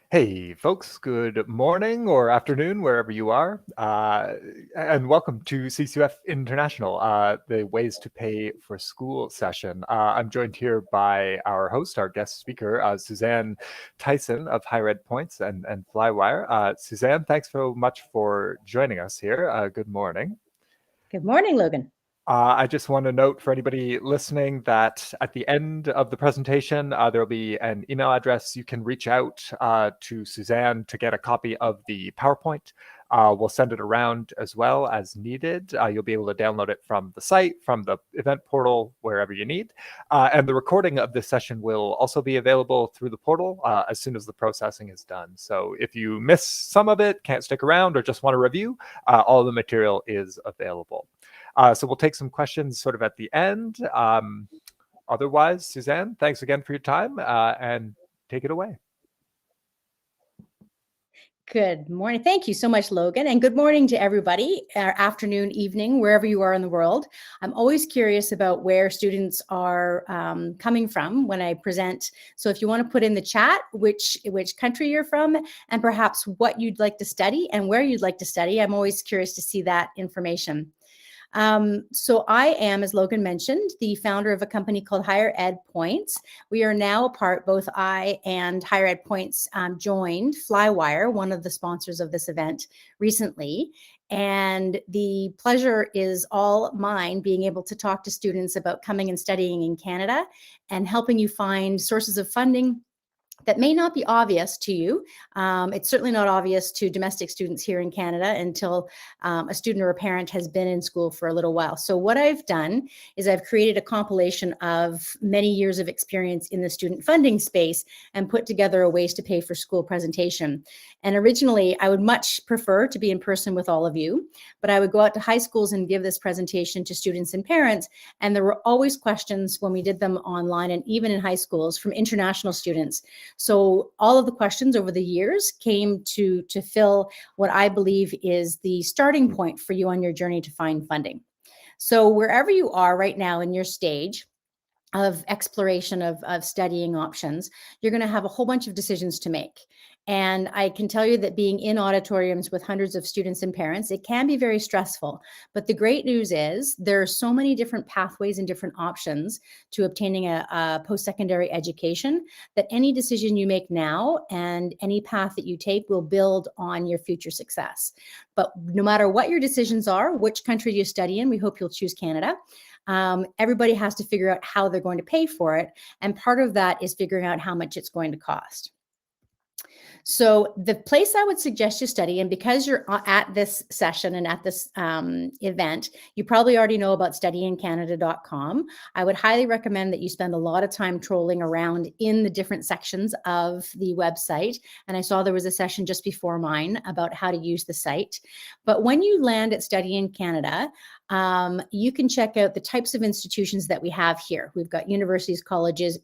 Hey, folks, good morning or afternoon, wherever you are, and welcome to CCUF International, the Ways to Pay for School session. I'm joined here by our host, our guest speaker, Suzanne Tyson of Higher Ed Points and Flywire. Suzanne, thanks so much for joining us here. Good morning. Good morning, Logan. I just want to note for anybody listening that at the end of the presentation, there will be an email address. You can reach out to Suzanne to get a copy of the PowerPoint. We'll send it around as well as needed. You'll be able to download it from the site, from the event portal, wherever you need. And the recording of this session will also be available through the portal as soon as the processing is done. So if you miss some of it, can't stick around, or just want to review, all of the material is available. So we'll take some questions sort of at the end. Otherwise, Suzanne, thanks again for your time and take it away. Good morning. Thank you so much, Logan. And good morning to everybody, afternoon, evening, wherever you are in the world. I'm always curious about where students are coming from when I present. So if you want to put in the chat which country you're from and perhaps what you'd like to study and where you'd like to study, I'm always curious to see that information. So I am, as Logan mentioned, the founder of a company called Higher Ed Points. We are now a part, both I and Higher Ed Points joined Flywire, one of the sponsors of this event recently. And the pleasure is all mine being able to talk to students about coming and studying in Canada and helping you find sources of funding that may not be obvious to you. It's certainly not obvious to domestic students here in Canada until a student or a parent has been in school for a little while. So what I've done is I've created a compilation of many years of experience in the student funding space and put together a ways to pay for school presentation. And originally, I would much prefer to be in person with all of you, but I would go out to high schools and give this presentation to students and parents. And there were always questions when we did them online and even in high schools from international students. So all of the questions over the years came to fill what I believe is the starting point for you on your journey to find funding. So wherever you are right now in your stage of exploration of studying options, you're going to have a whole bunch of decisions to make. And I can tell you that being in auditoriums with hundreds of students and parents, it can be very stressful. But the great news is there are so many different pathways and different options to obtaining a post-secondary education that any decision you make now and any path that you take will build on your future success. But no matter what your decisions are, which country you study in, we hope you'll choose Canada. Everybody has to figure out how they're going to pay for it. And part of that is figuring out how much it's going to cost. So the place I would suggest you study, and because you're at this session and at this event, you probably already know about studyincanada.com. I would highly recommend that you spend a lot of time trolling around in the different sections of the website. And I saw there was a session just before mine about how to use the site. But when you land at Study in Canada, you can check out the types of institutions that we have here. We've got university colleges,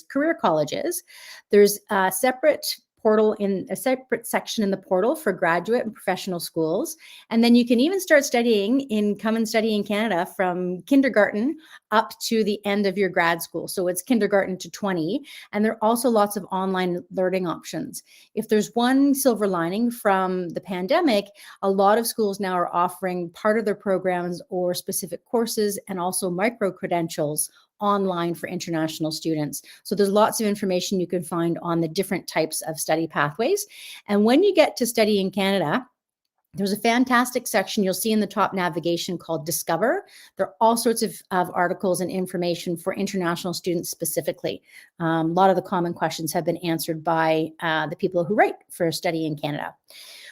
career colleges. There's a separate portal in a separate section in the portal for graduate and professional schools. And then you can even start come and study in Canada from kindergarten up to the end of your grad school. So it's kindergarten to 20. And there are also lots of online learning options. If there's one silver lining from the pandemic, a lot of schools now are offering part of their programs or specific courses and also micro credentials online for international students. So there's lots of information you can find on the different types of study pathways. And when you get to Study in Canada, there's a fantastic section you'll see in the top navigation called Discover. There are all sorts of articles and information for international students specifically. A lot of the common questions have been answered by the people who write for Study in Canada.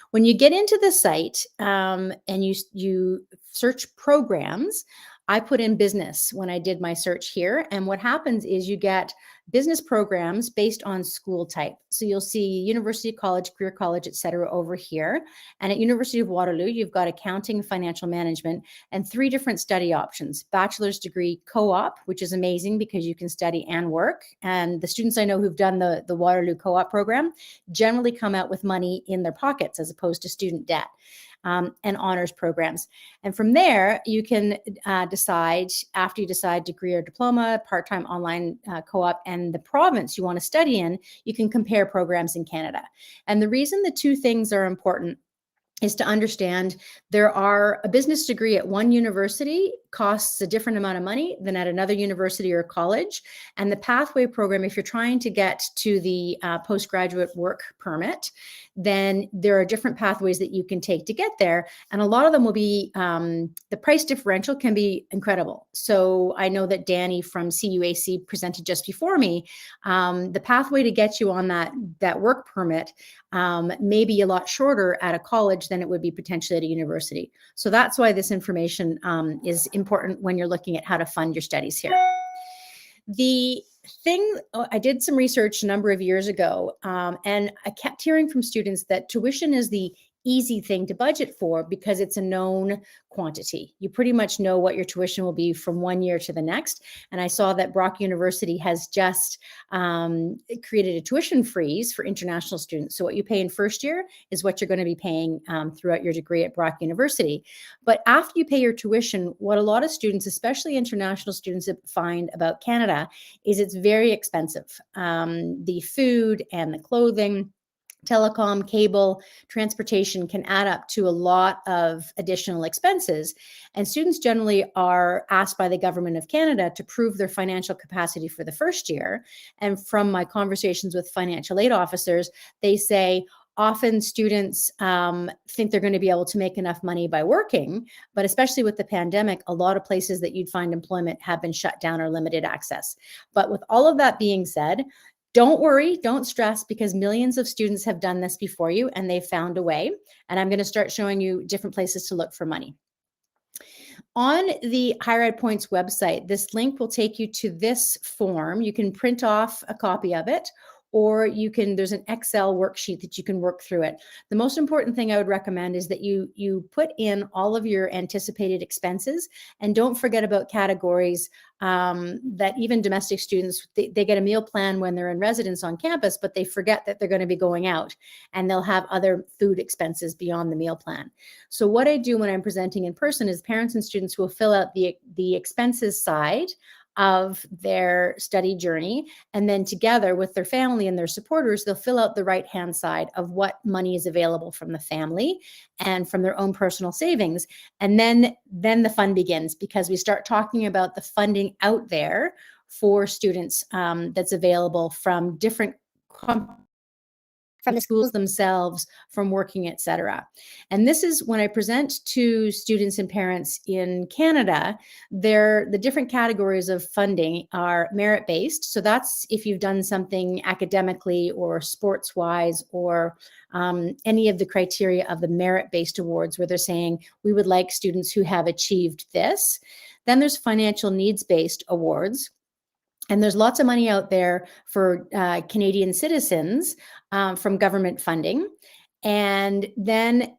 When you get into the site and you search programs, I put in business when I did my search here. And what happens is you get business programs based on school type. So you'll see university college, career college, et cetera, over here. And at University of Waterloo, you've got accounting, financial management, and 3 different study options. Bachelor's degree co-op, which is amazing because you can study and work. And the students I know who've done the Waterloo co-op program generally come out with money in their pockets as opposed to student debt. and honors programs. And from there, you can decide, after you decide degree or diploma, part-time online co-op, and the province you want to study in, you can compare programs in Canada. And the reason the two things are important is to understand a business degree at one university costs a different amount of money than at another university or college. And the pathway program, if you're trying to get to the postgraduate work permit, then there are different pathways that you can take to get there. And a lot of them will be, the price differential can be incredible. So I know that Danny from CUAC presented just before me. The pathway to get you on that work permit may be a lot shorter at a college than it would be potentially at a university. So that's why this information is important when you're looking at how to fund your studies here. I did some research a number of years ago, and I kept hearing from students that tuition is the easy thing to budget for because it's a known quantity. You pretty much know what your tuition will be from one year to the next. And I saw that Brock University has just created a tuition freeze for international students. So what you pay in first year is what you're going to be paying throughout your degree at Brock University. But after you pay your tuition, what a lot of students, especially international students, find about Canada is it's very expensive. The food and the clothing, telecom, cable, transportation can add up to a lot of additional expenses. And students generally are asked by the government of Canada to prove their financial capacity for the first year. And from my conversations with financial aid officers, they say, often students think they're going to be able to make enough money by working, but especially with the pandemic, a lot of places that you'd find employment have been shut down or limited access. But with all of that being said, don't worry, don't stress, because millions of students have done this before you and they've found a way. And I'm going to start showing you different places to look for money. On the Higher Ed Points website, this link will take you to this form. You can print off a copy of it, or there's an Excel worksheet that you can work through it. The most important thing I would recommend is that you put in all of your anticipated expenses, and don't forget about categories that even domestic students, they get a meal plan when they're in residence on campus, but they forget that they're going to be going out and they'll have other food expenses beyond the meal plan. So what I do when I'm presenting in person is parents and students will fill out the expenses side of their study journey, and then together with their family and their supporters, they'll fill out the right-hand side of what money is available from the family and from their own personal savings. And then the fun begins, because we start talking about the funding out there for students that's available from different from the schools themselves, from working, et cetera. And this is when I present to students and parents in Canada, the different categories of funding are merit-based. So that's if you've done something academically or sports-wise or any of the criteria of the merit-based awards where they're saying, we would like students who have achieved this. Then there's financial needs-based awards. And there's lots of money out there for Canadian citizens from government funding. And then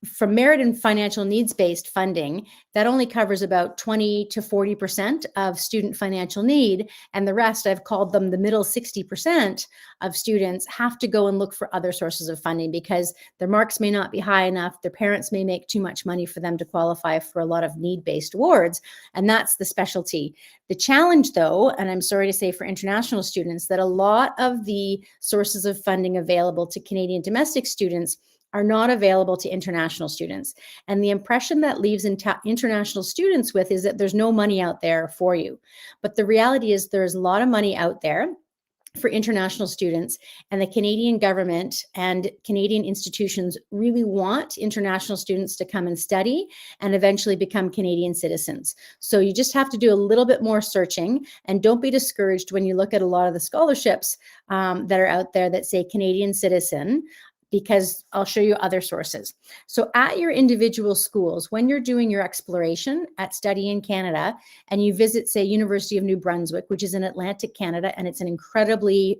from merit and financial needs-based funding, that only covers about 20 to 40% of student financial need. And the rest, I've called them the middle 60% of students, have to go and look for other sources of funding because their marks may not be high enough. Their parents may make too much money for them to qualify for a lot of need-based awards. And that's the specialty. The challenge, though, and I'm sorry to say for international students, that a lot of the sources of funding available to Canadian domestic students are not available to international students. And the impression that leaves international students with is that there's no money out there for you. But the reality is there's a lot of money out there for international students, and the Canadian government and Canadian institutions really want international students to come and study and eventually become Canadian citizens. So you just have to do a little bit more searching, and don't be discouraged when you look at a lot of the scholarships that are out there that say Canadian citizen, because I'll show you other sources. So at your individual schools, when you're doing your exploration at Study in Canada, and you visit, say, University of New Brunswick, which is in Atlantic Canada, and it's an incredibly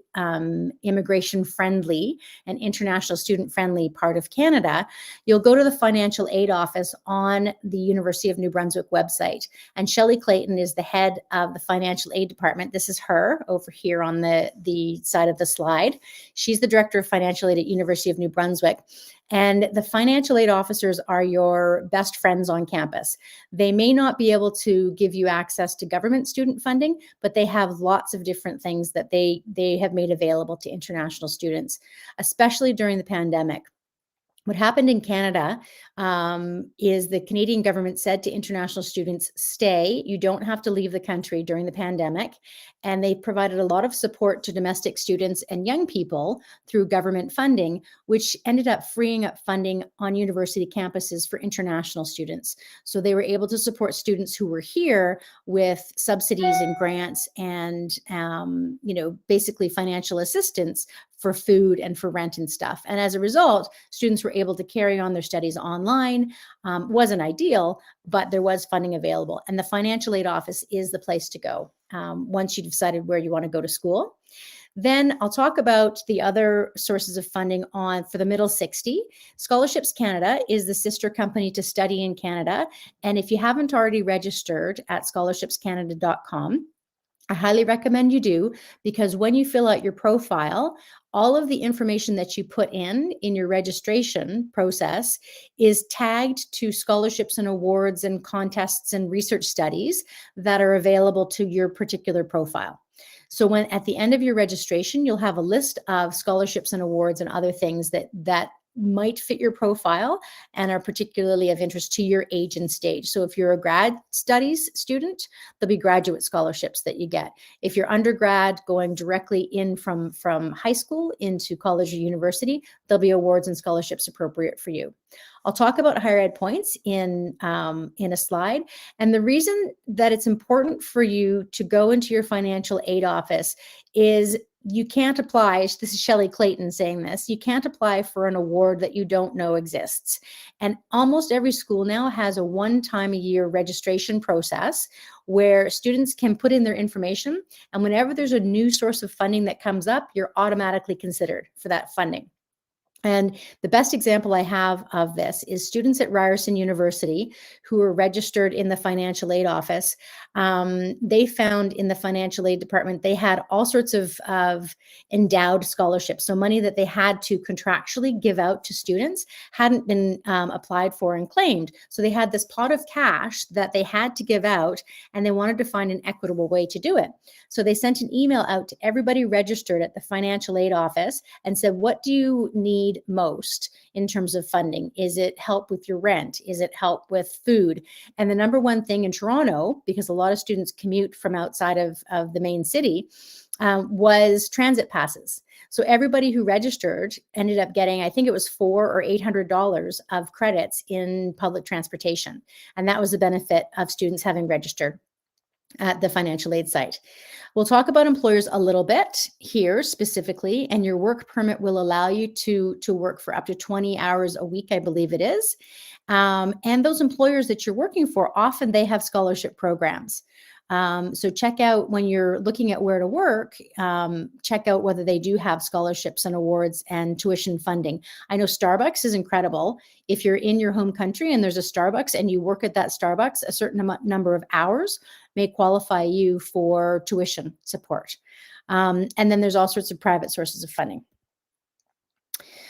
immigration-friendly and international student-friendly part of Canada, you'll go to the financial aid office on the University of New Brunswick website. And Shelley Clayton is the head of the financial aid department. This is her over here on the side of the slide. She's the director of financial aid at University of New Brunswick. And the financial aid officers are your best friends on campus. They may not be able to give you access to government student funding, but they have lots of different things that they have made available to international students, especially during the pandemic. What happened in Canada is the Canadian government said to international students, stay, you don't have to leave the country during the pandemic. And they provided a lot of support to domestic students and young people through government funding, which ended up freeing up funding on university campuses for international students. So they were able to support students who were here with subsidies and grants and, basically financial assistance for food and for rent and stuff. And as a result, students were able to carry on their studies online. Wasn't ideal, but there was funding available. And the financial aid office is the place to go once you've decided where you want to go to school. Then I'll talk about the other sources of funding for the middle 60. Scholarships Canada is the sister company to Study in Canada. And if you haven't already registered at scholarshipscanada.com, I highly recommend you do, because when you fill out your profile, all of the information that you put in your registration process is tagged to scholarships and awards and contests and research studies that are available to your particular profile. So when at the end of your registration, you'll have a list of scholarships and awards and other things that might fit your profile and are particularly of interest to your age and stage. So if you're a grad studies student, there'll be graduate scholarships that you get. If you're undergrad going directly in from high school into college or university, there'll be awards and scholarships appropriate for you. I'll talk about higher ed points in a slide. And the reason that it's important for you to go into your financial aid office is you can't apply, this is Shelley Clayton saying this, you can't apply for an award that you don't know exists. And almost every school now has a one-time-a-year registration process where students can put in their information, and whenever there's a new source of funding that comes up, you're automatically considered for that funding. And the best example I have of this is students at Ryerson University who are registered in the financial aid office. They found in the financial aid department, they had all sorts of endowed scholarships. So money that they had to contractually give out to students hadn't been applied for and claimed. So they had this pot of cash that they had to give out, and they wanted to find an equitable way to do it. So they sent an email out to everybody registered at the financial aid office and said, what do you need most in terms of funding? Is it help with your rent? Is it help with food? And the number one thing in Toronto, because a lot of students commute from outside of the main city, was transit passes. So everybody who registered ended up getting, I think it was $400 or $800 of credits in public transportation. And that was the benefit of students having registered at the financial aid site. We'll talk about employers a little bit here specifically, and your work permit will allow you to work for up to 20 hours a week, I believe it is. And those employers that you're working for, often they have scholarship programs. So check out when you're looking at where to work, check out whether they do have scholarships and awards and tuition funding. I know Starbucks is incredible. If you're in your home country and there's a Starbucks and you work at that Starbucks, a certain number of hours may qualify you for tuition support. And then there's all sorts of private sources of funding.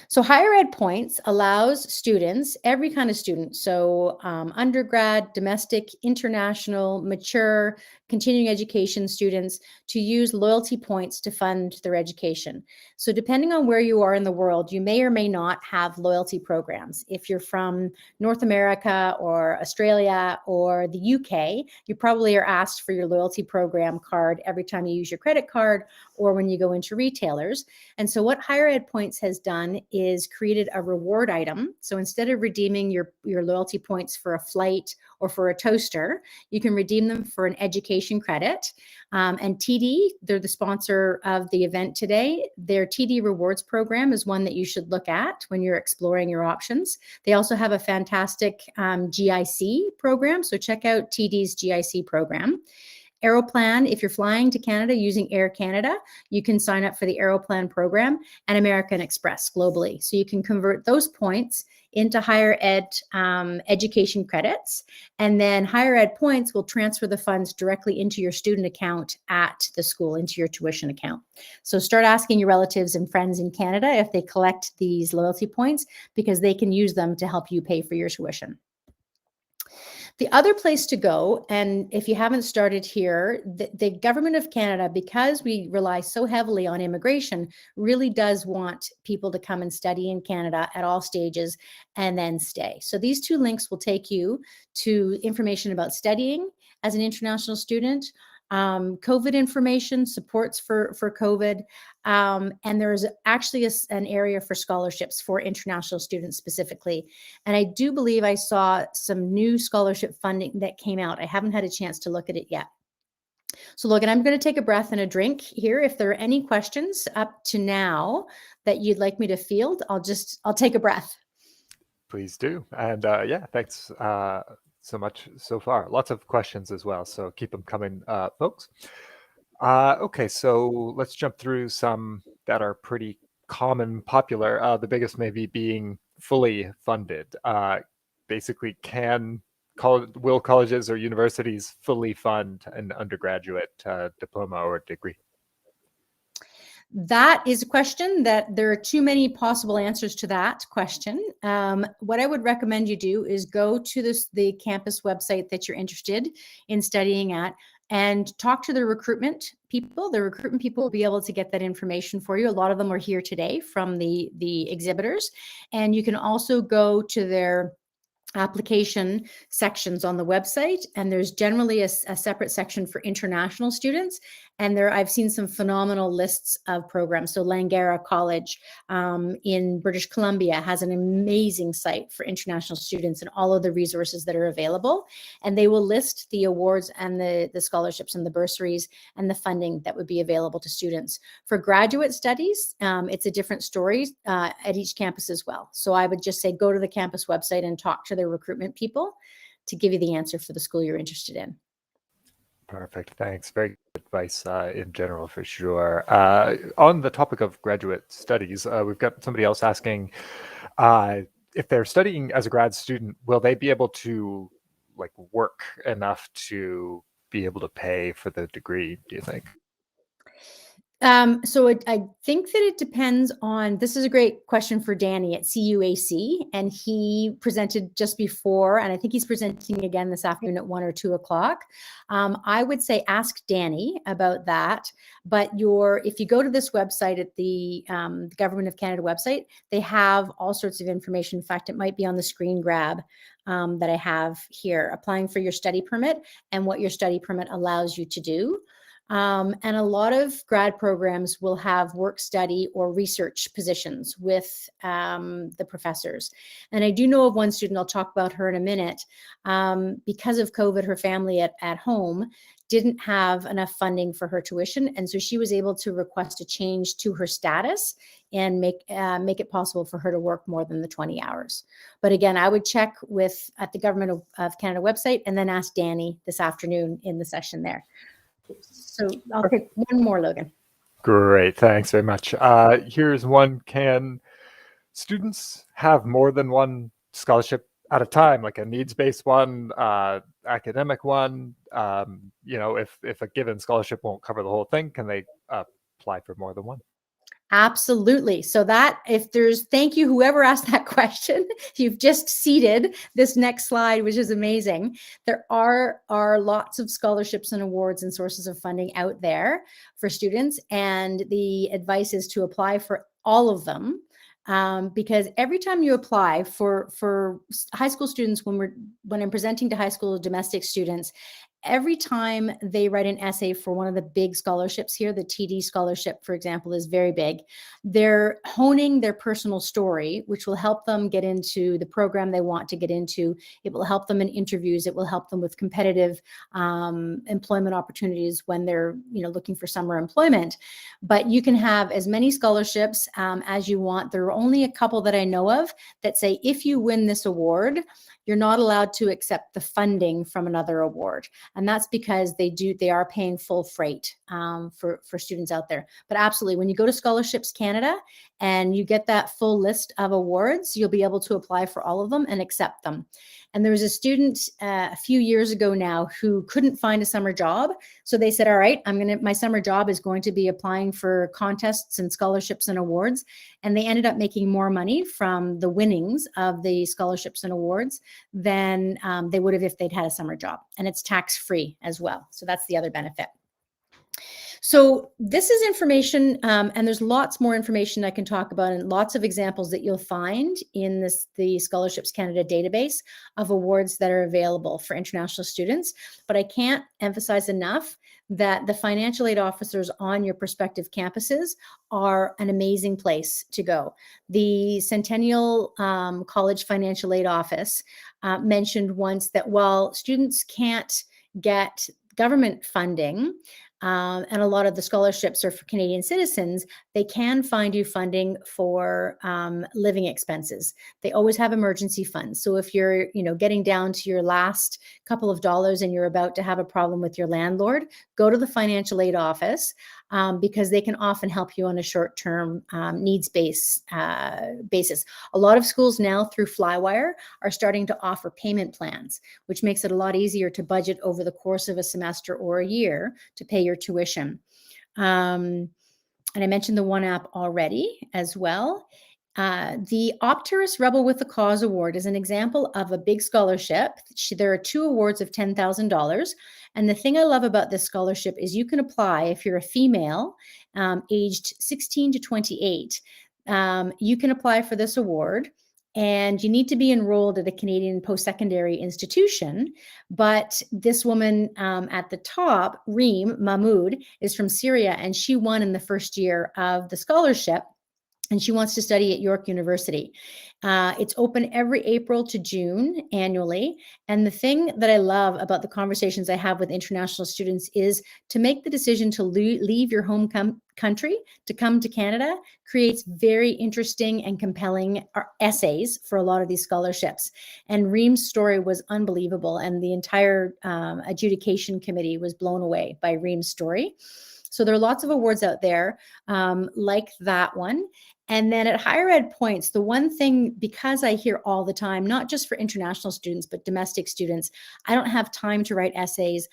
So higher ed points allows students, every kind of student, so undergrad, domestic, international, mature, continuing education students, to use loyalty points to fund their education. So depending on where you are in the world, you may or may not have loyalty programs. If you're from North America or Australia or the UK, you probably are asked for your loyalty program card every time you use your credit card or when you go into retailers. And so what higher ed points has done is created a reward item. So instead of redeeming your loyalty points for a flight or for a toaster, you can redeem them for an education credit. And TD, they're the sponsor of the event today. Their TD Rewards program is one that you should look at when you're exploring your options. They also have a fantastic GIC program. So check out TD's GIC program. Aeroplan, if you're flying to Canada using Air Canada, you can sign up for the Aeroplan program, and American Express globally. So you can convert those points into higher ed education credits, and then higher ed points will transfer the funds directly into your student account at the school, into your tuition account. So start asking your relatives and friends in Canada if they collect these loyalty points, because they can use them to help you pay for your tuition. The other place to go, and if you haven't started here, the government of Canada, because we rely so heavily on immigration, really does want people to come and study in Canada at all stages and then stay. So these two links will take you to information about studying as an international student, COVID information, supports for COVID, and there's actually an area for scholarships for international students specifically. And I do believe I saw some new scholarship funding that came out. I haven't had a chance to look at it yet. So Logan, I'm going to take a breath and a drink here. If there are any questions up to now that you'd like me to field, I'll take a breath. Please do. And yeah, thanks so much so far. Lots of questions as well, so keep them coming, folks. Okay, so let's jump through some that are pretty common, popular. The biggest maybe being fully funded. Basically, will colleges or universities fully fund an undergraduate diploma or degree? That is a question that there are too many possible answers to that question. What I would recommend you do is go to the campus website that you're interested in studying at and talk to the recruitment people. The recruitment people will be able to get that information for you. A lot of them are here today from the exhibitors. And you can also go to their application sections on the website, and there's generally a separate section for international students, and I've seen some phenomenal lists of programs. So Langara College in British Columbia has an amazing site for international students and all of the resources that are available, and they will list the awards and the scholarships and the bursaries and the funding that would be available to students. For graduate studies, it's a different story at each campus as well. So I would just say go to the campus website and talk to their recruitment people to give you the answer for the school you're interested in. Perfect. Thanks. Very good advice in general, for sure. On the topic of graduate studies, we've got somebody else asking if they're studying as a grad student, will they be able to work enough to be able to pay for the degree, do you think? So I think that it depends on, this is a great question for Danny at CUAC, and he presented just before, and I think he's presenting again this afternoon at 1 or 2 o'clock. I would say ask Danny about that, but if you go to this website at the Government of Canada website, they have all sorts of information. In fact, it might be on the screen grab that I have here, applying for your study permit and what your study permit allows you to do. And a lot of grad programs will have work study or research positions with the professors. And I do know of one student, I'll talk about her in a minute, because of COVID, her family at home didn't have enough funding for her tuition. And so she was able to request a change to her status and make it possible for her to work more than the 20 hours. But again, I would check at the Government of Canada website and then ask Danny this afternoon in the session there. So I'll pick one more, Logan. Great, thanks very much. Here's one. Can students have more than one scholarship at a time, like a needs-based one, academic one? If a given scholarship won't cover the whole thing, can they apply for more than one? Absolutely. So thank you, whoever asked that question. You've just seeded this next slide, which is amazing. There are lots of scholarships and awards and sources of funding out there for students. And the advice is to apply for all of them. Because every time you apply for high school students, when I'm presenting to high school domestic students, every time they write an essay for one of the big scholarships here, the TD scholarship, for example, is very big. They're honing their personal story, which will help them get into the program they want to get into. It will help them in interviews. It will help them with competitive employment opportunities when they're looking for summer employment. But you can have as many scholarships as you want. There are only a couple that I know of that say, if you win this award, you're not allowed to accept the funding from another award. And that's because they are paying full freight for students out there. But absolutely, when you go to Scholarships Canada and you get that full list of awards, you'll be able to apply for all of them and accept them. And there was a student a few years ago now who couldn't find a summer job. So they said, all right, my summer job is going to be applying for contests and scholarships and awards. And they ended up making more money from the winnings of the scholarships and awards than they would have if they'd had a summer job. And it's tax-free as well. So that's the other benefit. So this is information, and there's lots more information I can talk about and lots of examples that you'll find in the Scholarships Canada database of awards that are available for international students. But I can't emphasize enough that the financial aid officers on your prospective campuses are an amazing place to go. The Centennial College Financial Aid Office mentioned once that while students can't get government funding, and a lot of the scholarships are for Canadian citizens, they can find you funding for living expenses. They always have emergency funds. So if you're, getting down to your last couple of dollars and you're about to have a problem with your landlord, go to the financial aid office because they can often help you on a short-term needs-based basis. A lot of schools now through Flywire are starting to offer payment plans, which makes it a lot easier to budget over the course of a semester or a year to pay your tuition. And I mentioned the One app already as well. The Opteris Rebel with the Cause Award is an example of a big scholarship. There are 2 awards of $10,000. And the thing I love about this scholarship is you can apply if you're a female aged 16 to 28. You can apply for this award. And you need to be enrolled at a Canadian post-secondary institution. But this woman at the top, Reem Mahmoud, is from Syria, and she won in the first year of the scholarship. And she wants to study at York University. It's open every April to June annually. And the thing that I love about the conversations I have with international students is to make the decision to leave your home country to come to Canada creates very interesting and compelling essays for a lot of these scholarships. And Reem's story was unbelievable. And the entire adjudication committee was blown away by Reem's story. So there are lots of awards out there like that one. And then at higher ed points, the one thing, because I hear all the time, not just for international students, but domestic students, I don't have time to write essays.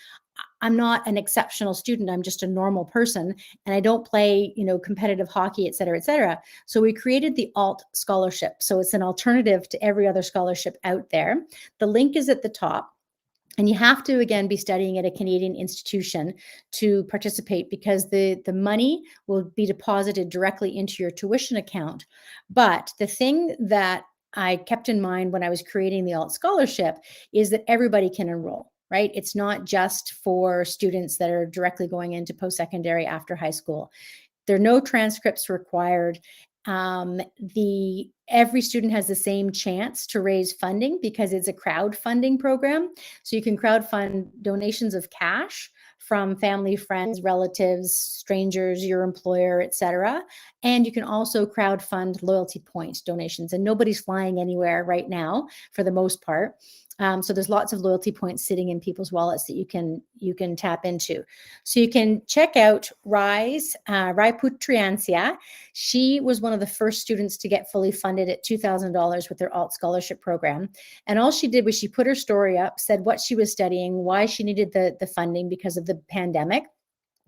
I'm not an exceptional student. I'm just a normal person. And I don't play, competitive hockey, et cetera, et cetera. So we created the Alt Scholarship. So it's an alternative to every other scholarship out there. The link is at the top. And you have to, again, be studying at a Canadian institution to participate because the money will be deposited directly into your tuition account. But the thing that I kept in mind when I was creating the Alt Scholarship is that everybody can enroll, right? It's not just for students that are directly going into post-secondary after high school. There are no transcripts required. Every student has the same chance to raise funding because it's a crowdfunding program. So you can crowdfund donations of cash from family, friends, relatives, strangers, your employer, et cetera. And you can also crowdfund loyalty point donations. And nobody's flying anywhere right now for the most part. So there's lots of loyalty points sitting in people's wallets that you can tap into. So you can check out Rai Putriansia. She was one of the first students to get fully funded at $2,000 with their Alt Scholarship program. And all she did was she put her story up, said what she was studying, why she needed the funding because of the pandemic.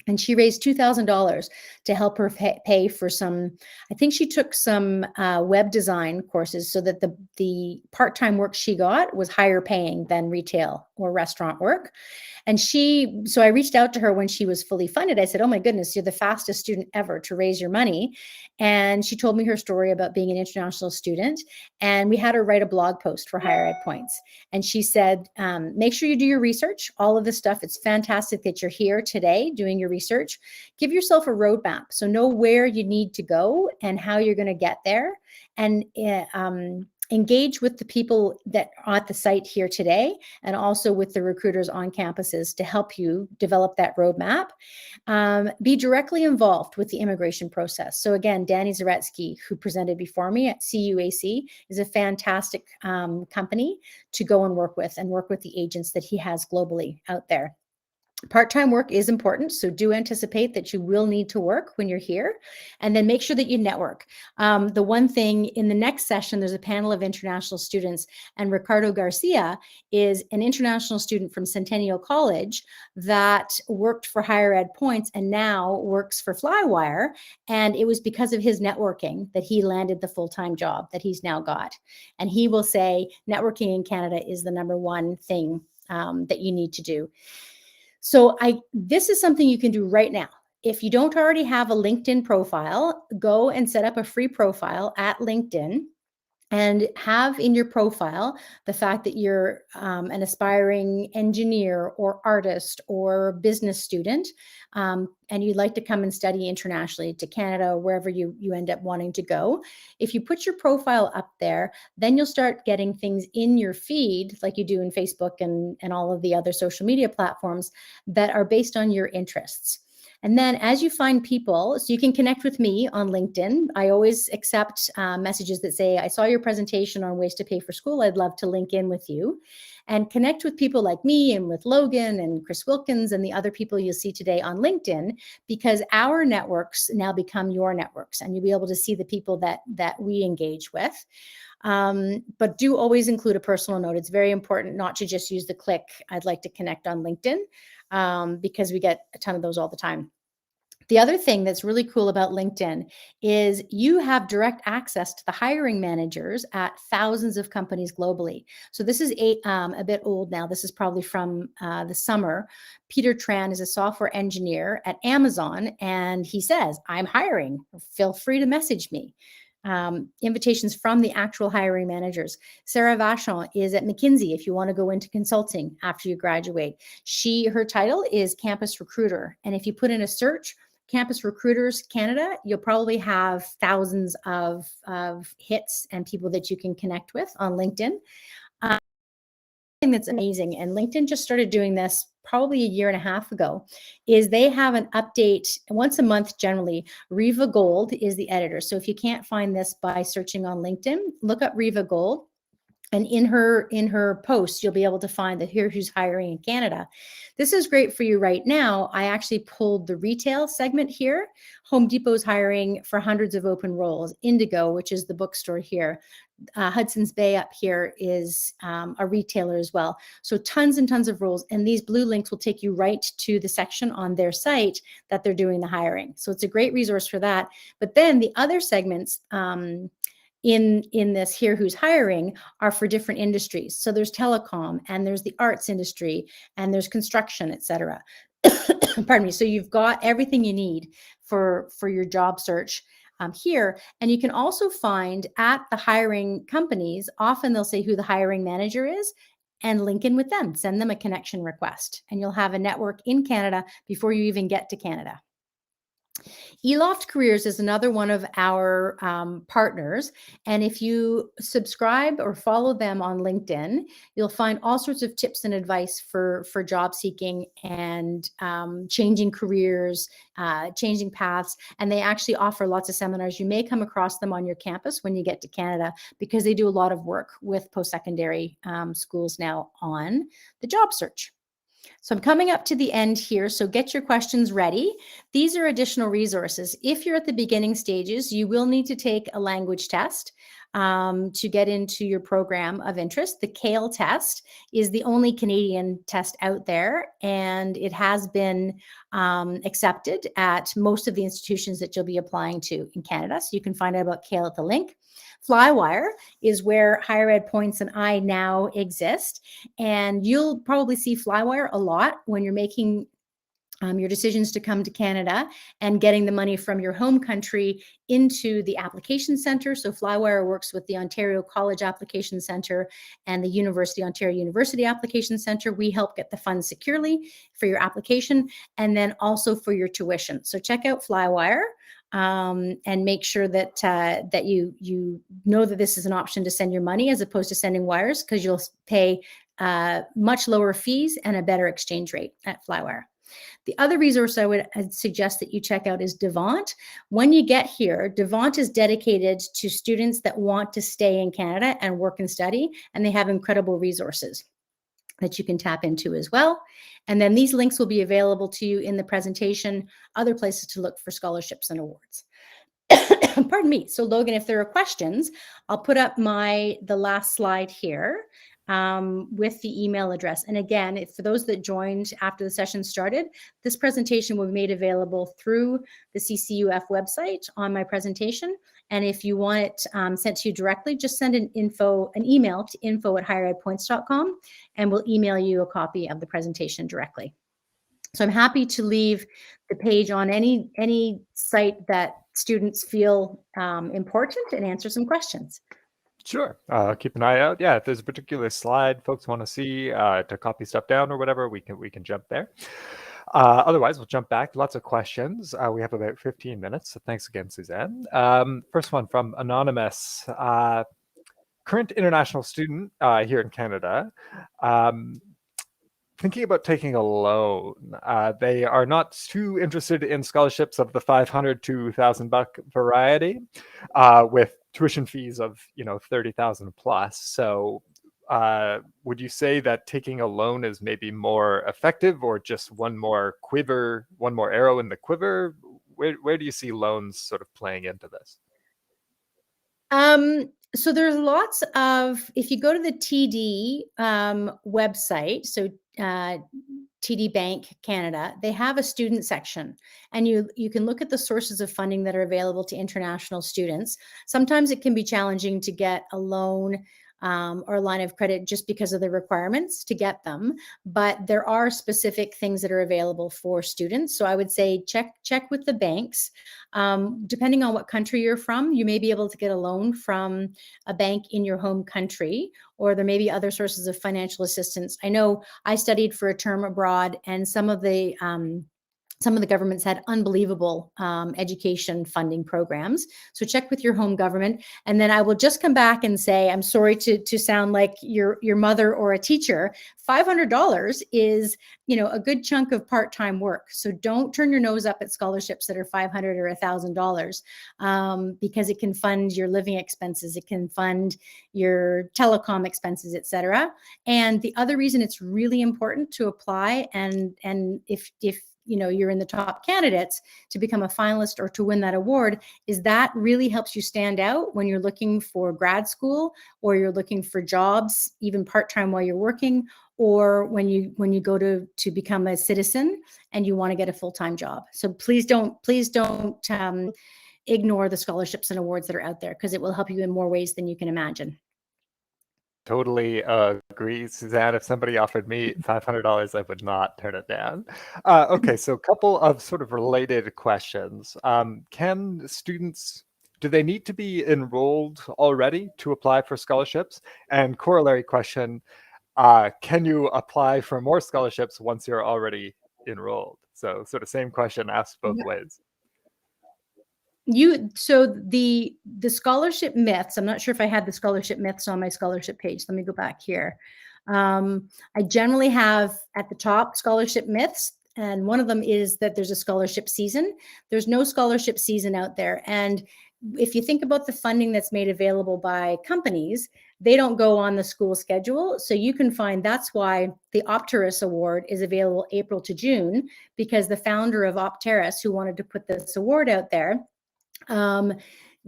And she raised $2,000 to help her pay for some, I think she took some web design courses so that the part-time work she got was higher paying than retail or restaurant work. And so I reached out to her when she was fully funded. I said, oh my goodness, you're the fastest student ever to raise your money. And she told me her story about being an international student. And we had her write a blog post for Higher Ed Points. And she said, make sure you do your research, all of this stuff. It's fantastic that you're here today doing your research. Give yourself a roadmap. So know where you need to go and how you're going to get there. And engage with the people that are at the site here today, and also with the recruiters on campuses to help you develop that roadmap. Be directly involved with the immigration process. So again, Danny Zaretsky, who presented before me at CUAC, is a fantastic company to go and work with the agents that he has globally out there. Part-time work is important, so do anticipate that you will need to work when you're here, and then make sure that you network. The one thing in the next session, there's a panel of international students, and Ricardo Garcia is an international student from Centennial College that worked for Higher Ed Points and now works for Flywire, and it was because of his networking that he landed the full-time job that he's now got. And he will say networking in Canada is the number one thing that you need to do. So this is something you can do right now. If you don't already have a LinkedIn profile, go and set up a free profile at LinkedIn and have in your profile the fact that you're an aspiring engineer or artist or business student, and you'd like to come and study internationally to Canada or wherever you end up wanting to go. If you put your profile up there, then you'll start getting things in your feed like you do in Facebook and all of the other social media platforms that are based on your interests. And then as you find people, so you can connect with me on LinkedIn. I always accept messages that say, I saw your presentation on ways to pay for school. I'd love to link in with you. And connect with people like me and with Logan and Chris Wilkins and the other people you'll see today on LinkedIn, because our networks now become your networks, and you'll be able to see the people that we engage with. But do always include a personal note. It's very important not to just use the click, I'd like to connect on LinkedIn, because we get a ton of those all the time. The other thing that's really cool about LinkedIn is you have direct access to the hiring managers at thousands of companies globally. So this is a bit old now. This is probably from the summer. Peter Tran is a software engineer at Amazon, and he says, I'm hiring. Feel free to message me. Invitations from the actual hiring managers. Sarah Vachon is at McKinsey if you want to go into consulting after you graduate. Her title is Campus Recruiter. And if you put in a search, Campus Recruiters Canada, you'll probably have thousands of hits and people that you can connect with on LinkedIn. Thing that's amazing, and LinkedIn just started doing this probably a year and a half ago, is they have an update once a month generally. Riva Gold is the editor. So if you can't find this by searching on LinkedIn, look up Riva Gold. And in her post, you'll be able to find that here who's hiring in Canada. This is great for you right now. I actually pulled the retail segment here. Home Depot's hiring for hundreds of open roles. Indigo, which is the bookstore here. Hudson's Bay up here is a retailer as well. So tons and tons of roles. And these blue links will take you right to the section on their site that they're doing the hiring. So it's a great resource for that. But then the other segments, in this here who's hiring are for different industries. So there's telecom, and there's the arts industry, and there's construction, etc. Pardon me. So you've got everything you need for your job search here. And you can also find at the hiring companies, often they'll say who the hiring manager is, and link in with them, send them a connection request, and you'll have a network in Canada before you even get to Canada. Eloft Careers is another one of our partners. And if you subscribe or follow them on LinkedIn, you'll find all sorts of tips and advice for job seeking and changing careers, changing paths. And they actually offer lots of seminars. You may come across them on your campus when you get to Canada, because they do a lot of work with post-secondary schools now on the job search. So I'm coming up to the end here, so get your questions ready. These are additional resources. If you're at the beginning stages, you will need to take a language test to get into your program of interest. The CALE test is the only Canadian test out there, and it has been accepted at most of the institutions that you'll be applying to in Canada. So you can find out about CALE at the link. Flywire is where Higher Ed Points and I now exist. And you'll probably see Flywire a lot when you're making your decisions to come to Canada and getting the money from your home country into the application center. So Flywire works with the Ontario College Application Center and the Ontario University Application Center. We help get the funds securely for your application and then also for your tuition. So check out Flywire. and make sure that that you know that this is an option to send your money as opposed to sending wires, because you'll pay much lower fees and a better exchange rate at Flywire. The other resource I'd suggest that you check out is Devant. When you get here, Devant is dedicated to students that want to stay in Canada and work and study, and they have incredible resources that you can tap into as well. And then these links will be available to you in the presentation, other places to look for scholarships and awards. Pardon me. So Logan, if there are questions, I'll put up the last slide here with the email address. And again, for those that joined after the session started, this presentation will be made available through the CCUF website on my presentation. And if you want it sent to you directly, just send an email to info@higheredpoints.com, and we'll email you a copy of the presentation directly. So I'm happy to leave the page on any site that students feel important and answer some questions. Sure. Keep an eye out. Yeah, if there's a particular slide folks want to see to copy stuff down or whatever, we can jump there. Otherwise, we'll jump back. Lots of questions. We have about 15 minutes, so thanks again, Suzanne. First one from Anonymous. Current international student here in Canada. Thinking about taking a loan. They are not too interested in scholarships of the $500 to $1,000 variety, with tuition fees of 30,000 plus. So would you say that taking a loan is maybe more effective, or just one more arrow in the quiver? Where do you see loans sort of playing into this? So there's lots of, if you go to the TD website, so TD Bank Canada, they have a student section, and you can look at the sources of funding that are available to international students. Sometimes it can be challenging to get a loan or a line of credit just because of the requirements to get them, but there are specific things that are available for students. So I would say check with the banks. Depending on what country you're from, you may be able to get a loan from a bank in your home country, or there may be other sources of financial assistance. I know I studied for a term abroad, and some of the governments had unbelievable education funding programs. So check with your home government. And then I will just come back and say, I'm sorry to sound like your mother or a teacher, $500 is, a good chunk of part-time work. So don't turn your nose up at scholarships that are $500 or $1,000, because it can fund your living expenses. It can fund your telecom expenses, et cetera. And the other reason it's really important to apply, and if you're in the top candidates to become a finalist or to win that award, is that really helps you stand out when you're looking for grad school, or you're looking for jobs, even part-time while you're working, or when you go to become a citizen and you want to get a full-time job. So please don't ignore the scholarships and awards that are out there, because it will help you in more ways than you can imagine. Totally agree, Suzanne. If somebody offered me $500, I would not turn it down. Okay, so a couple of sort of related questions. Can students, do they need to be enrolled already to apply for scholarships? And corollary question, can you apply for more scholarships once you're already enrolled? So sort of same question asked both ways. So the scholarship myths, I'm not sure if I had the scholarship myths on my scholarship page. Let me go back here. I generally have at the top scholarship myths, and one of them is that there's a scholarship season. There's no scholarship season out there. And if you think about the funding that's made available by companies, they don't go on the school schedule. So you can find, that's why the Opteris award is available April to June, because the founder of Opteris, who wanted to put this award out there,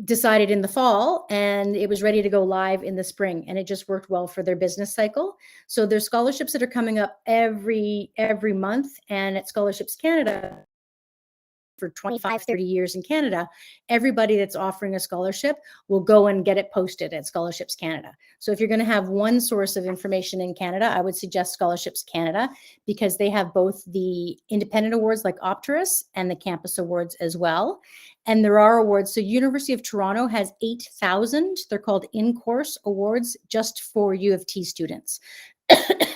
decided in the fall, and it was ready to go live in the spring, and it just worked well for their business cycle. So there's scholarships that are coming up every month, and at Scholarships Canada, for 25, 30 years in Canada, everybody that's offering a scholarship will go and get it posted at Scholarships Canada. So if you're going to have one source of information in Canada, I would suggest Scholarships Canada, because they have both the independent awards like Opteris and the campus awards as well. And there are awards. So University of Toronto has 8,000. They're called in-course awards just for U of T students.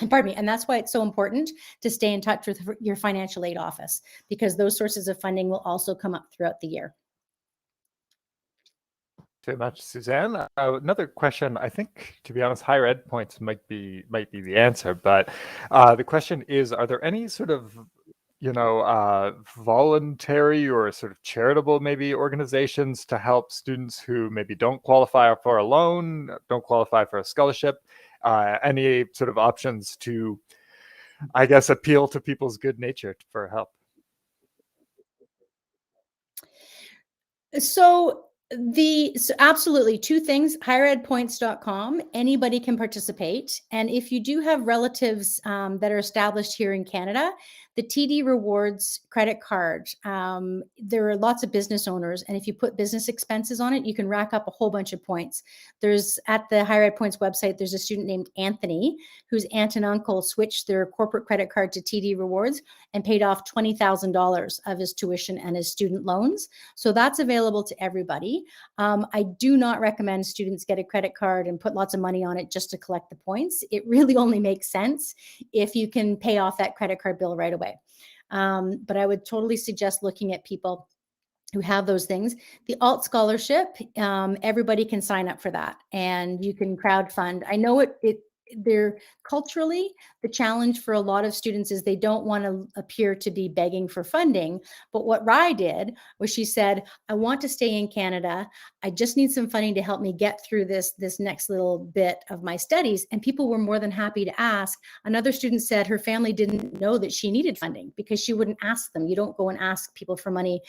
Pardon me. And that's why it's so important to stay in touch with your financial aid office, because those sources of funding will also come up throughout the year. Very much, Suzanne. Another question. I think, to be honest, higher ed points might be the answer, but the question is: are there any sort of voluntary or sort of charitable maybe organizations to help students who maybe don't qualify for a loan, don't qualify for a scholarship? Any sort of options to, I guess, appeal to people's good nature for help? So absolutely two things: higheredpoints.com. Anybody can participate. And if you do have relatives that are established here in Canada, the TD Rewards credit card, there are lots of business owners. And if you put business expenses on it, you can rack up a whole bunch of points. There's at the Higher Ed Points website, there's a student named Anthony, whose aunt and uncle switched their corporate credit card to TD Rewards and paid off $20,000 of his tuition and his student loans. So that's available to everybody. I do not recommend students get a credit card and put lots of money on it just to collect the points. It really only makes sense if you can pay off that credit card bill right away. But I would totally suggest looking at people who have those things. The alt scholarship, everybody can sign up for that, and you can crowdfund. I know they're culturally, the challenge for a lot of students is they don't want to appear to be begging for funding. But what Rye did was she said, I want to stay in Canada. I just need some funding to help me get through this next little bit of my studies. And people were more than happy to ask. Another student said her family didn't know that she needed funding because she wouldn't ask them. You don't go and ask people for money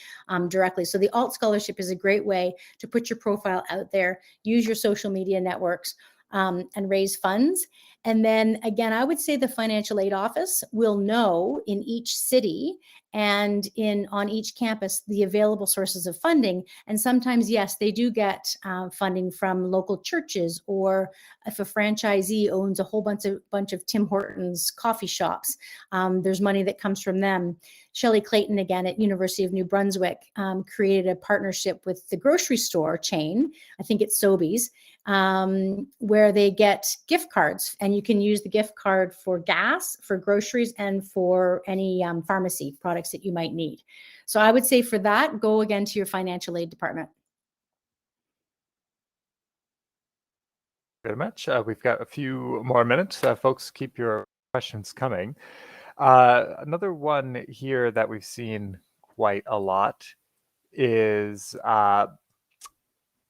directly. So the alt scholarship is a great way to put your profile out there, use your social media networks, and raise funds. And then again, I would say the financial aid office will know in each city and on each campus the available sources of funding. And sometimes, yes, they do get funding from local churches, or if a franchisee owns a whole bunch of Tim Hortons coffee shops, there's money that comes from them. Shelley Clayton, again, at University of New Brunswick, created a partnership with the grocery store chain, I think it's Sobeys, where they get gift cards, and you can use the gift card for gas, for groceries, and for any pharmacy products that you might need. So I would say for that, go again to your financial aid department. Very much. We've got a few more minutes. Folks, keep your questions coming. Another one here that we've seen quite a lot is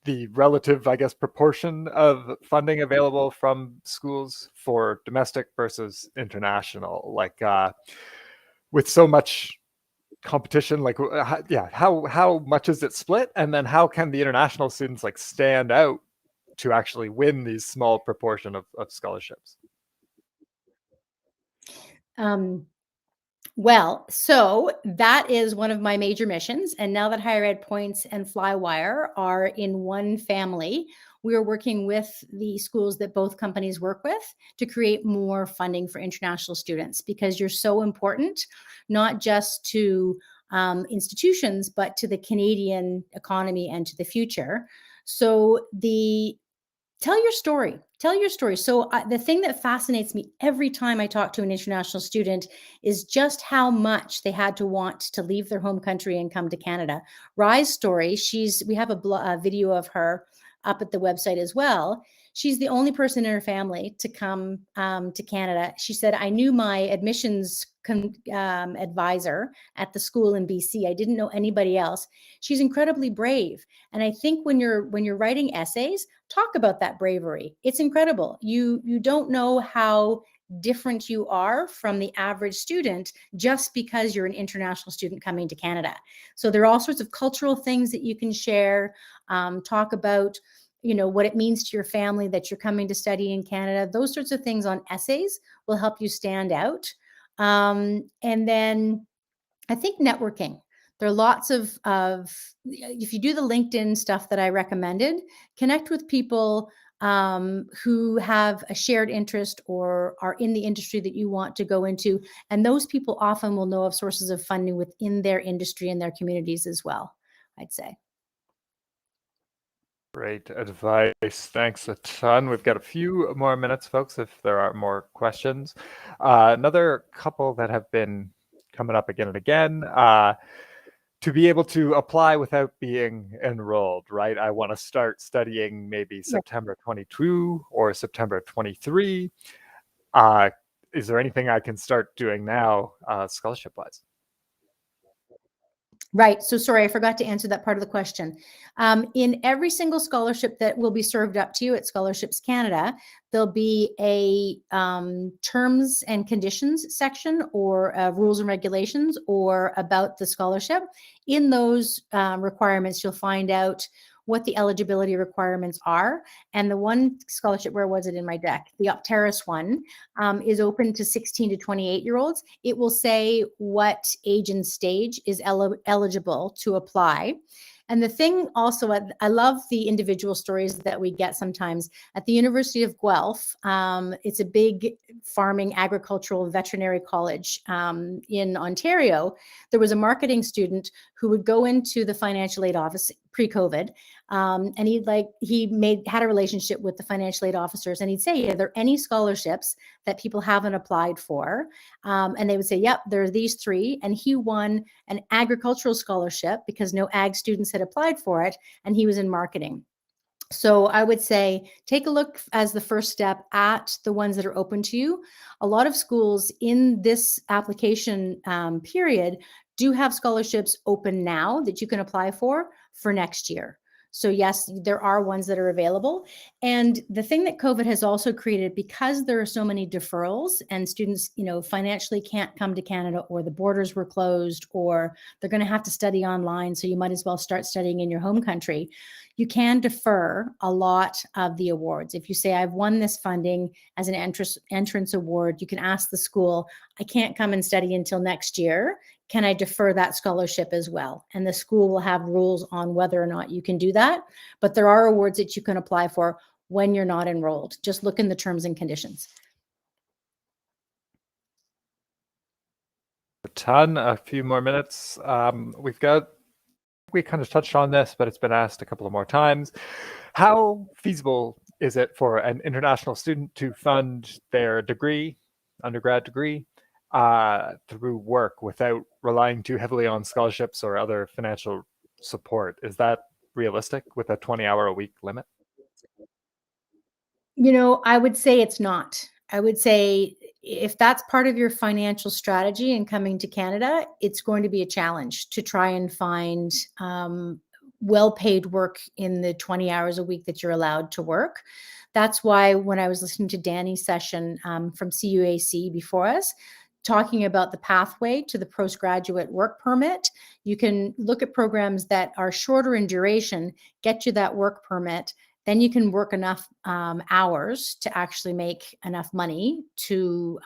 the relative, I guess, proportion of funding available from schools for domestic versus international. Like with so much competition, like how much is it split, and then how can the international students like stand out to actually win these small proportion of scholarships? Well, so that is one of my major missions. And now that Higher Ed Points and Flywire are in one family, we are working with the schools that both companies work with to create more funding for international students, because you're so important, not just to institutions, but to the Canadian economy and to the future. So tell your story. Tell your story. So the thing that fascinates me every time I talk to an international student is just how much they had to want to leave their home country and come to Canada. Rye's story, we have a video of her up at the website as well. She's the only person in her family to come to Canada. She said, I knew my admissions advisor at the school in BC. I didn't know anybody else. She's incredibly brave. And I think when you're writing essays, talk about that bravery. It's incredible. You don't know how different you are from the average student just because you're an international student coming to Canada. So there are all sorts of cultural things that you can share, talk about, what it means to your family that you're coming to study in Canada. Those sorts of things on essays will help you stand out. And then I think networking. There are lots of if you do the LinkedIn stuff that I recommended, connect with people who have a shared interest or are in the industry that you want to go into. And those people often will know of sources of funding within their industry and their communities as well, I'd say. Great advice. Thanks a ton. We've got a few more minutes, folks, if there are more questions. Another couple that have been coming up again and again. to be able to apply without being enrolled, right? I want to start studying maybe September 22 or September 23. Is there anything I can start doing now, scholarship-wise? Right. So sorry, I forgot to answer that part of the question. In every single scholarship that will be served up to you at Scholarships Canada, there'll be a terms and conditions section, or rules and regulations, or about the scholarship. In those requirements, you'll find out what the eligibility requirements are. And the one scholarship, where was it in my deck? The Opteris one is open to 16 to 28-year-olds. It will say what age and stage is eligible to apply. And the thing also, I love the individual stories that we get sometimes. At the University of Guelph, it's a big farming, agricultural, veterinary college in Ontario. There was a marketing student who would go into the financial aid office pre-COVID, and he had a relationship with the financial aid officers, and he'd say, are there any scholarships that people haven't applied for? And they would say, yep, there are these three. And he won an agricultural scholarship because no ag students had applied for it, and he was in marketing. So I would say, take a look as the first step at the ones that are open to you. A lot of schools in this application period do have scholarships open now that you can apply for next year. So yes, there are ones that are available. And the thing that COVID has also created, because there are so many deferrals and students, financially can't come to Canada, or the borders were closed, or they're going to have to study online, so you might as well start studying in your home country. You can defer a lot of the awards. If you say, I've won this funding as an entrance award, you can ask the school, I can't come and study until next year. Can I defer that scholarship as well? And the school will have rules on whether or not you can do that. But there are awards that you can apply for when you're not enrolled. Just look in the terms and conditions. A few more minutes. We kind of touched on this, but it's been asked a couple of more times. How feasible is it for an international student to fund their degree, undergrad degree, through work without relying too heavily on scholarships or other financial support? Is that realistic with a 20-hour-a-week limit? I would say it's not. I would say if that's part of your financial strategy in coming to Canada, it's going to be a challenge to try and find well-paid work in the 20 hours a week that you're allowed to work. That's why when I was listening to Danny's session from CUAC before us, talking about the pathway to the postgraduate work permit, you can look at programs that are shorter in duration, get you that work permit. Then you can work enough hours to actually make enough money to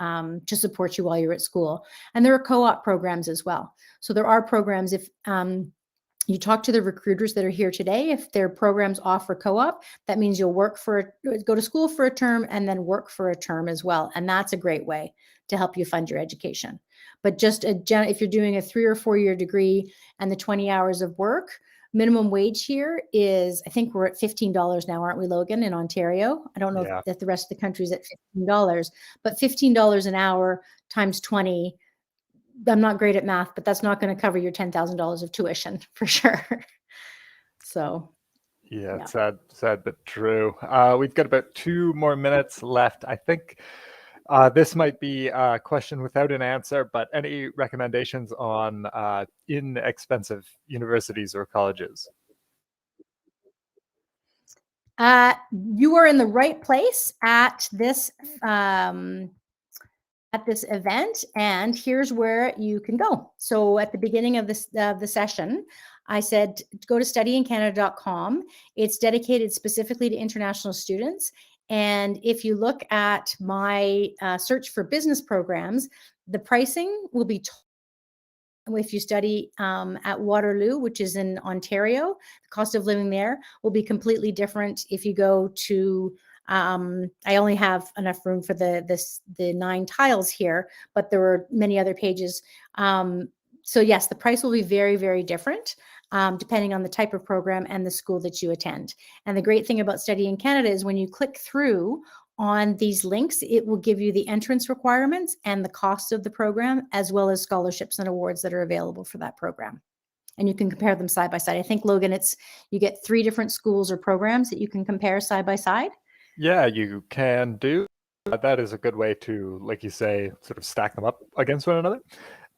support you while you're at school. And there are co-op programs as well. So there are programs, if you talk to the recruiters that are here today, if their programs offer co-op, that means you'll go to school for a term and then work for a term as well. And that's a great way to help you fund your education. But just if you're doing a 3 or 4 year degree and the 20 hours of work, minimum wage here is, I think we're at $15 now, aren't we, Logan, in Ontario? I don't know if the rest of the country is at $15, but $15 an hour times 20. I'm not great at math, but that's not going to cover your $10,000 of tuition for sure. So. Yeah, sad but true. We've got about 2 more minutes left. I think this might be a question without an answer, but any recommendations on inexpensive universities or colleges? You are in the right place at this event, and here's where you can go. So at the beginning of the session, I said, go to studyincanada.com. It's dedicated specifically to international students. And if you look at my search for business programs, the pricing will be if you study at Waterloo, which is in Ontario. The cost of living there will be completely different if you go to I only have enough room for the 9 tiles here, but there are many other pages. So yes, the price will be very, very different depending on the type of program and the school that you attend. And the great thing about Study in Canada is when you click through on these links, it will give you the entrance requirements and the cost of the program, as well as scholarships and awards that are available for that program. and you can compare them side by side. I think, Logan, you get 3 different schools or programs that you can compare side by side. Yeah, you can do. That is a good way to, like you say, sort of stack them up against one another.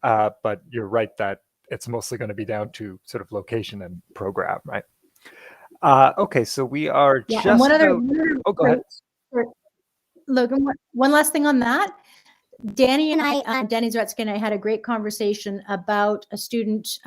But you're right that it's mostly going to be down to sort of location and program, right? Okay, so we are Yeah, just and one other, Oh, go ahead. Logan, one last thing on that. Danny and I, Danny Zretzky and I had a great conversation about a student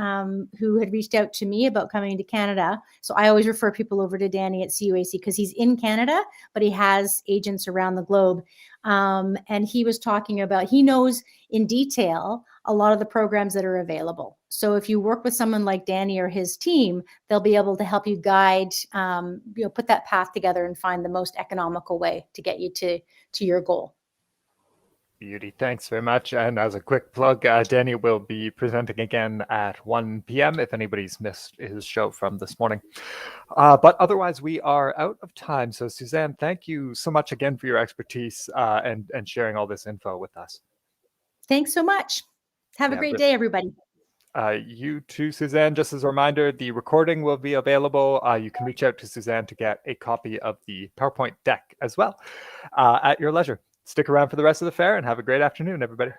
who had reached out to me about coming to Canada. So I always refer people over to Danny at CUAC because he's in Canada, but he has agents around the globe. And he was talking about, he knows in detail a lot of the programs that are available. So if you work with someone like Danny or his team, they'll be able to help you guide, put that path together and find the most economical way to get you to your goal. Beauty. Thanks very much. And as a quick plug, Danny will be presenting again at 1 p.m. if anybody's missed his show from this morning. But otherwise, we are out of time. So Suzanne, thank you so much again for your expertise and sharing all this info with us. Thanks so much. Have a great day, everybody. You too, Suzanne. Just as a reminder, the recording will be available. You can reach out to Suzanne to get a copy of the PowerPoint deck as well at your leisure. Stick around for the rest of the fair and have a great afternoon, everybody.